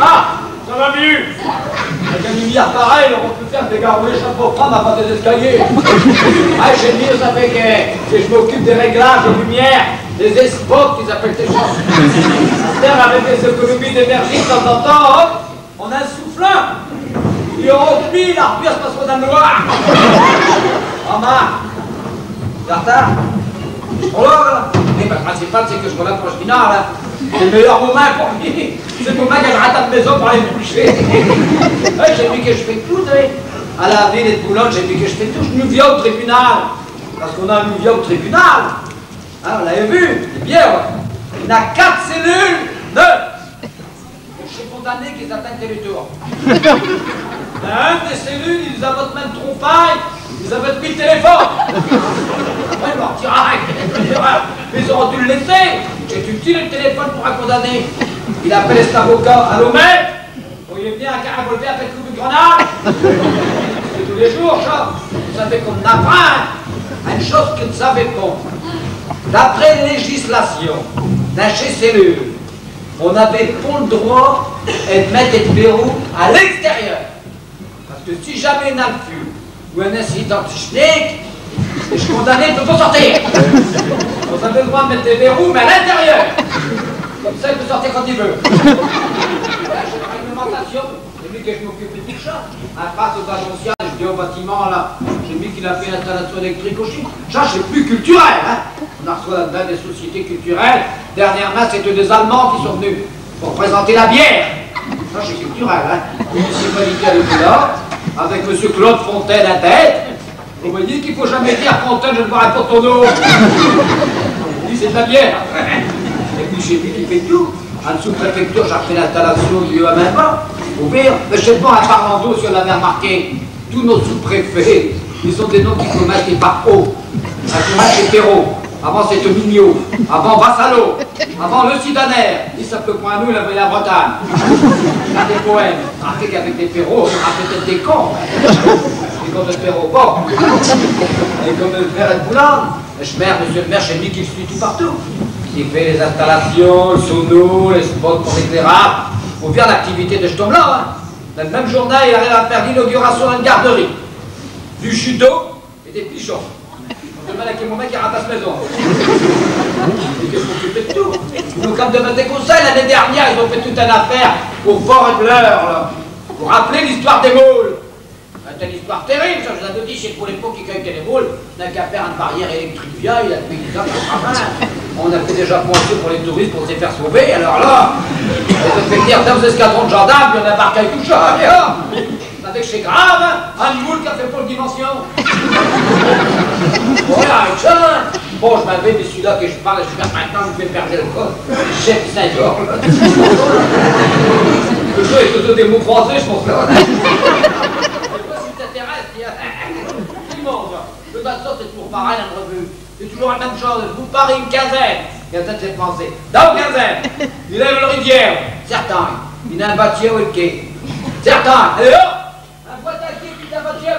Ah, ça va mieux. Avec un lumière pareil, on peut faire dégarouler chaque fois prendre avant des escaliers. Ah, j'ai mieux, ça fait que je m'occupe des réglages de lumière, des spots qu'ils appellent ces choses. Avec des économies d'énergie de temps en temps, hop, on a un soufflant. Il remplit, la repire se passe dans le noir. En marre. Certain. Oh là. Mais le principal, c'est que je me l'approche final. Hein. C'est le meilleur moment pour lui. C'est le moment que je rate de maison pour aller me coucher. J'ai vu que je fais tout, à la ville et de Boulogne, j'ai vu que je fais tout. Je nous viens au tribunal. Parce qu'on a nous vient au tribunal. Hein, on l'avait vu, c'est bien, ouais. Il y a 4 cellules, 9. Je suis condamné qu'ils atteignent territoire. Un des cellules, ils nous avons même troufaille, ils avaient pris le téléphone. Après, ils leur tirent, ils auraient dû le laisser. J'ai utilisé le téléphone pour un condamné. Il appelle cet avocat, allô maître, pourriez venir à un revolver avec le coup de grenade. C'est tous les jours, ça. Vous savez qu'on apprend une chose que vous savez pas. D'après législation, d'un chez cellule, on n'avait pas le droit de mettre des verrous à l'extérieur. Parce que si jamais un affût ou un incident technique, je suis condamné, il ne peut pas sortir. On avait le droit de mettre des verrous, mais à l'intérieur. Comme ça, il peut sortir quand il veut. J'ai la réglementation. J'ai vu que je m'occupais de tout ça. Face aux agenciales, je dis au bâtiment, là, j'ai mis qu'il a fait l'installation électrique aussi. Ça, c'est plus culturel, hein. On a reçu là-dedans des sociétés culturelles. Dernièrement, c'était des Allemands qui sont venus pour présenter la bière. Ça, c'est culturel, hein. Une municipalité avec là, avec M. Claude Fontaine à tête. Vous voyez qu'il ne faut jamais dire Fontaine, je ne boirai pas ton eau. Il dit, c'est de la bière. Et puis, c'est lui qui fait tout. En sous-préfecture, j'ai fait l'installation du lieu à même pas. Au pire, je ne sais pas, un parlant d'eau, si on l'avait remarqué, tous nos sous-préfets, ils ont des noms qui commencent par O. Un c'est Perrault. Avant, c'était Mignot. Avant, Vassalo. Avant, Le Sidaner. Il s'appelait point nous, il avait la Bretagne. Il a des poèmes. Remarquez qu'avec des Perrault, on a peut-être des cons. Et comme le Perrault, bon. Et comme le père est de Boulogne. Le maire, monsieur le maire, c'est lui qui le suit tout partout. Il fait les installations, le sono, les spots pour l'éclairage. Faut faire l'activité de ce homme-là. Hein. Dans le même journée, il arrive à faire l'inauguration d'une garderie, du judo et des pigeons. On demande à quel moment il ratasse maison. Et qu'est-ce qu'on fait de tout? Nous, comme de des conseils, l'année dernière, ils ont fait toute une affaire au Port et Bleur, là, pour rappeler l'histoire des moules. C'est une histoire terrible, ça, je vous avais dit, c'est pour l'époque qui cueillait les moules, on n'a qu'à faire une barrière électrique vieille, il a depuis 10 ans, on a fait déjà pointer pour les touristes pour se faire sauver, alors là, on fait dire dans les escadrons de gendarmes, puis on embarque avec tout ça, et là, vous savez que c'est grave, hein, un moule qui a fait pour le dimension. Voilà, avec ça, bon, je m'avais, mais celui-là que je parle, jusqu'à maintenant, je me fais perdre le code, chef Saint-Georges. Le jeu est toujours des mots croisés, je pense là. Le bâton, c'est toujours pareil, la revue. C'est toujours la même chose. Vous parlez une quinzaine. Quinzaine, c'est français. Dans une quinzaine, il lève le rivière. Certains, il a un bâtiment ou le quai. Certains, et là, un boîte à quai qui est un bâtiment.